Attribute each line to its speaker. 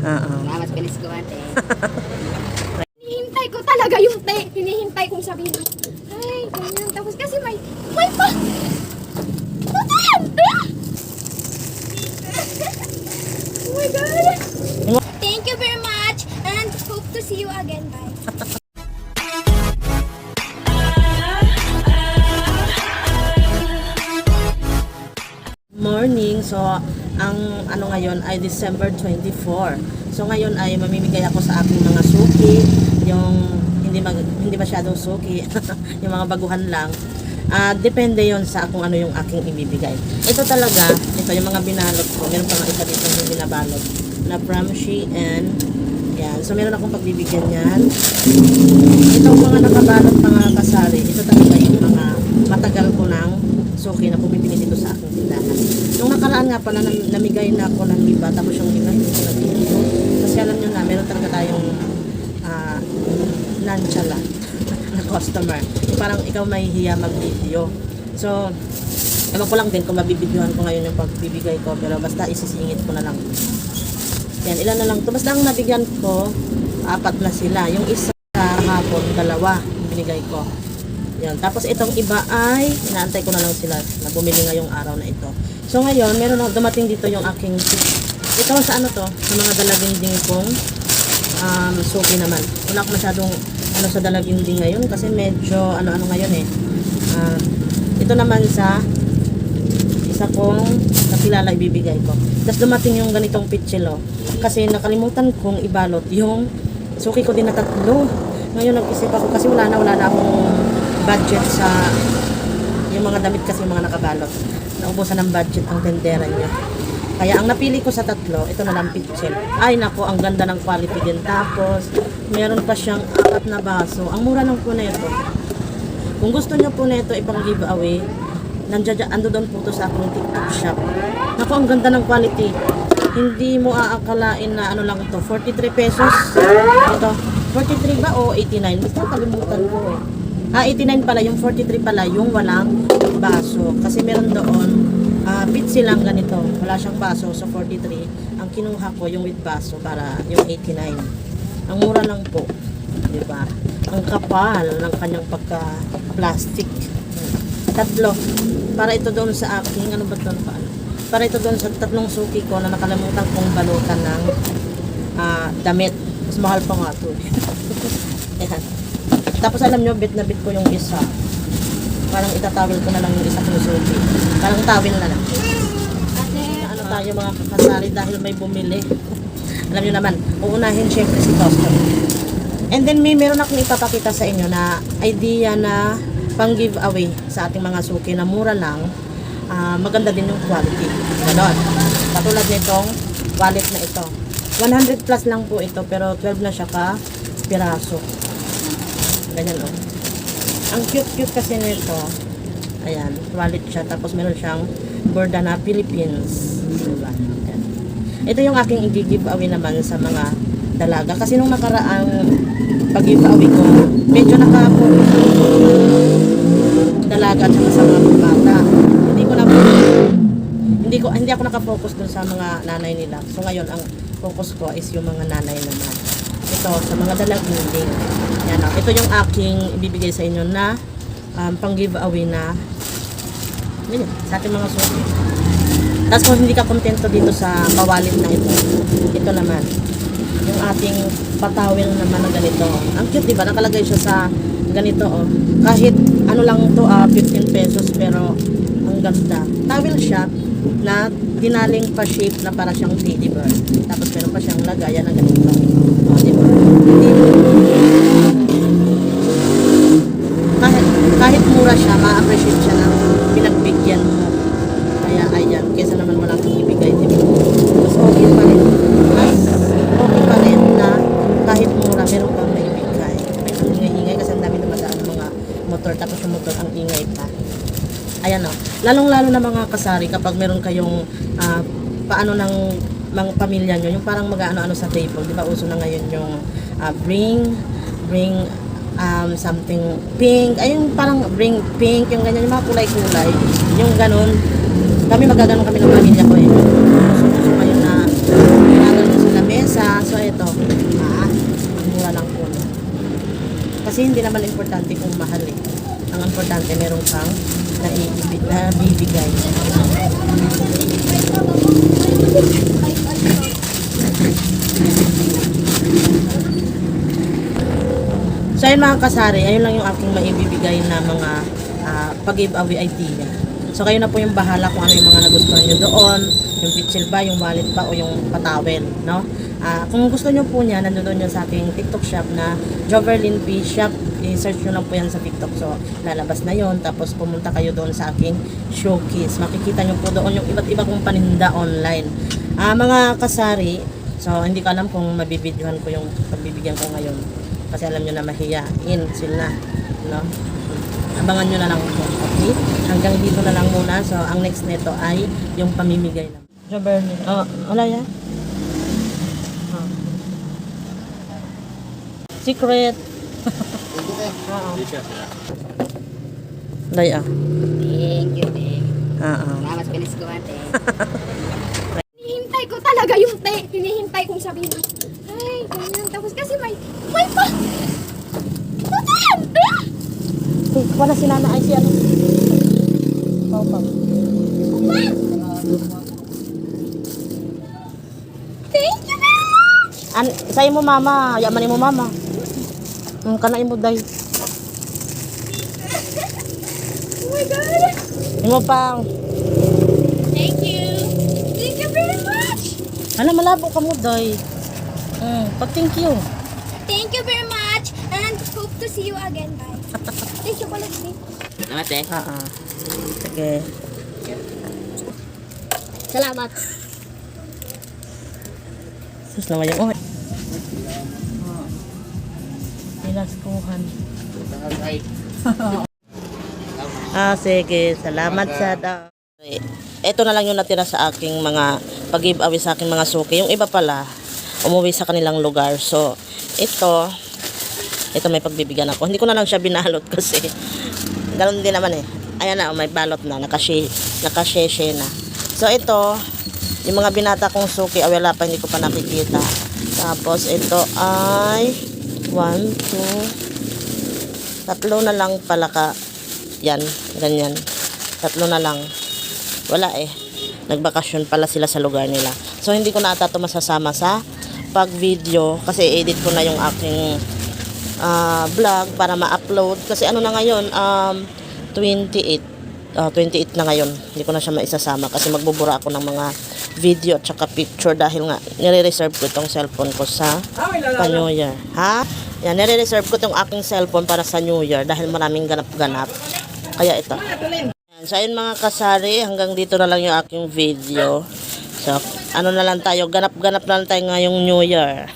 Speaker 1: Salamat, Bilis Guwate. Hinihintay ko talaga yung hinihintay kong sabihin. Ay, ganyan. Tapos kasi may pa! Ano yan? Oh my God! Thank you very much and hope to see you again. Bye.
Speaker 2: Morning. So, ang ano ngayon ay December 24. So, ngayon ay mamimigay ako sa aking mga suki, yung hindi masyadong suki, yung mga baguhan lang. Depende yon sa kung ano yung aking ibibigay. Ito talaga, ito yung mga binalot ko. Meron pa nga isa dito yung binabalot na from Shein. Yan. So, meron akong pagbibigyan yan. Ito mga nakabalot mga kasari. Ito talaga yung mga matagal ko ng suki na pumipili dito sa aking tindahan. Nung nakaraan nga pala, namigay na ako ng iba. Tapos yung iba, hindi ko nag-video. Kasi alam nyo na, meron talaga tayong nonchalant na customer. Parang ikaw mahihiya mag-video. So, ewan ko lang din kung mabibidyohan ko ngayon yung pagbibigay ko. Pero basta isisingit ko na lang. Yan, ilan na lang to. Basta ang nabigyan ko, 4 na sila. Yung isa hapon, 2 yung binigay ko. Yan. Tapos itong iba ay inaantay ko na lang sila na bumili ngayong araw na ito. So ngayon, meron ako dumating dito yung aking ito sa ano to, sa mga dalaginding kong suki naman. Wala ako masyadong ano sa dalaginding ngayon kasi medyo ano ngayon eh. Ito naman sa isa kong kakilala ibibigay ko. Tapos dumating yung ganitong pitchelo kasi nakalimutan kong ibalot yung suki ko din na 3. Ngayon nag-isip ako kasi wala na akong budget sa yung mga damit kasi yung mga nakabalot. Naubusan ng budget ang tendera niya. Kaya ang napili ko sa 3, ito na lang pitchel. Ay nako, ang ganda ng quality din. Tapos meron pa siyang 4 na baso. Ang mura ng po nito. Kung gusto niyo po nito ipang giveaway, ando doon po to sa aking TikTok shop. Nako, ang ganda ng quality. Hindi mo aakalain na ano lang to, 43 pesos. Ito, 43 ba o 89? Basta kalimutan ko eh. 89 pala, yung 43 pala, yung walang baso. Kasi meron doon, pitsi lang ganito. Wala siyang baso, so 43. Ang kinuha ko, yung with baso, para yung 89. Ang mura lang po. Diba? Ang kapal ng kanyang pagka-plastic. 3. Para ito doon sa aking, ano ba doon pa? Para ito doon sa 3 suki ko na nakalimutan kong balutan ng damit. Mas mahal pa nga ito. Ayan. Tapos alam nyo, bit na bit ko yung isa. Parang itatawil ko na lang yung isa kong suki. Parang tawil na lang. Ano tayo mga kakasari dahil may bumili. Alam nyo naman, uunahin syempre si customer. And then meron akong ipapakita sa inyo na idea na pang giveaway sa ating mga suki na mura lang. Maganda din yung quality. Ganon. Katulad nitong wallet na ito. 100 plus lang po ito pero 12 na siya ka piraso. Ganyan o. Ang cute kasi nito. Ayan, wallet siya. Tapos meron siyang borda na Philippines. Diba? Ayan. Ito yung aking i-giveaway naman sa mga dalaga. Kasi nung nakaraang pag-giveaway ko, medyo naka-focus dalaga at saka sa mga bata. Hindi ako naka-focus dun sa mga nanay nila. So ngayon, ang focus ko is yung mga nanay naman. Ito, sa mga dalaginding. Yan o. Ito yung aking ibibigay sa inyo na pang giveaway na ganyan, sa ating mga suki. Tapos kung hindi ka kontento dito sa mawalit na ito naman. Yung ating patawil naman na ganito. Ang cute, diba? Nakalagay siya sa ganito o. Kahit ano lang to 15 pesos pero ang ganda. Towel siya na dinaling pa shape na para siyang teddy bear. Tapos meron pa siyang lagayan na ganito. O, diba? Kahit mura siya, ma-appreciate siya ng pinagbigyan mo. Kaya ayan, kesa naman wala kang ibigay, diba? Mas okay pa rin. Mas okay pa rin na kahit mura, meron kang may ibigay. May ingay kasi ang dami dumadaan ng mga motor. Tapos yung motor ang ingay pa. Ayan o. Lalong-lalo na mga kasari kapag meron kayong paano ng mga pamilya nyo, yung parang mag-ano-ano sa table. Di ba uso na ngayon yung bring something pink. Ay yung parang bring pink, yung ganyan, yung mga kulay-kulay. Yung ganun. Kami magaganon kami ng pamilya ko eh. Uso ngayon na ginaganon sa lamesa, Kasi hindi naman importante kung mahal eh. Ang importante meron kang nabibigay. So ayun mga kasari, ayun lang yung aking maibibigay na mga pag-giveaway idea. So kayo na po yung bahala kung ano yung mga nagustuhan nyo doon, yung pitsil ba, yung wallet pa, o yung patawel, no? Kung gusto nyo po niya, nandun nyo sa aking TikTok shop na Joverlyn P Shop. I-search nyo lang po yan sa TikTok. So lalabas na yon. Tapos pumunta kayo doon sa aking showcase. Makikita nyo po doon yung iba't iba kong paninda online. Mga kasari, so hindi ko alam kung mabibidyohan ko yung pagbibigyan ko ngayon. Kasi alam nyo na mahiyain sila, no? Abangan nyo na lang po, okay? Hanggang dito na lang muna. So, ang next nito ay yung pamimigay lang. Joberlin. Wala yan? Secret. Oo. Lay
Speaker 1: Thank you, te. Mas bilis ko, ate. Hinihintay ko talaga yung te. Hinihintay kong sabihin. Ay, ganyan. Tapos kasi may pa!
Speaker 2: Wala si Nana ay si ano? Pau.
Speaker 1: Thank you very much!
Speaker 2: Sa'yo mo mama, yaman mo mama. Kanain mo day.
Speaker 1: Oh my God!
Speaker 2: Imo pang.
Speaker 1: Thank you! Thank you very much!
Speaker 2: Ano malabo ka mo day. Thank you.
Speaker 1: Thank you very much! And hope to see you again. Bye! Thank you pala, te.
Speaker 3: Namaste.
Speaker 2: Sige.
Speaker 1: Salamat.
Speaker 2: Sus naman yung Pinaskuhan. Sige. Salamat sa Ito na lang yung natira sa aking mga pag-giveaway sa aking mga suki. Yung iba pala, umuwi sa kanilang lugar. So, ito may pagbibigyan ako. Hindi ko na lang siya binalot kasi ganun din naman eh. Ayan na, may balot na. Nakasheshe na. So, ito, yung mga binata kong suki, wala pa, hindi ko pa nakikita. Tapos, ito ay 1, 2, 3 na lang pala ka. Yan, ganyan. 3 na lang. Wala eh. Nagbakasyon pala sila sa lugar nila. So, hindi ko na ata ito masasama sa pag-video kasi edit ko na yung aking vlog para ma-upload. Kasi ano na ngayon, 28 na ngayon. Hindi ko na siya maisasama kasi magbubura ako ng mga video at saka picture dahil nga nire-reserve ko itong cellphone ko sa New Year. Yan, nire-reserve ko itong aking cellphone para sa New Year dahil maraming ganap-ganap. Kaya ito. Yan. So, ayun mga kasari, hanggang dito na lang yung aking video. So, ano na lang tayo, ganap-ganap na lang tayo ngayong New Year.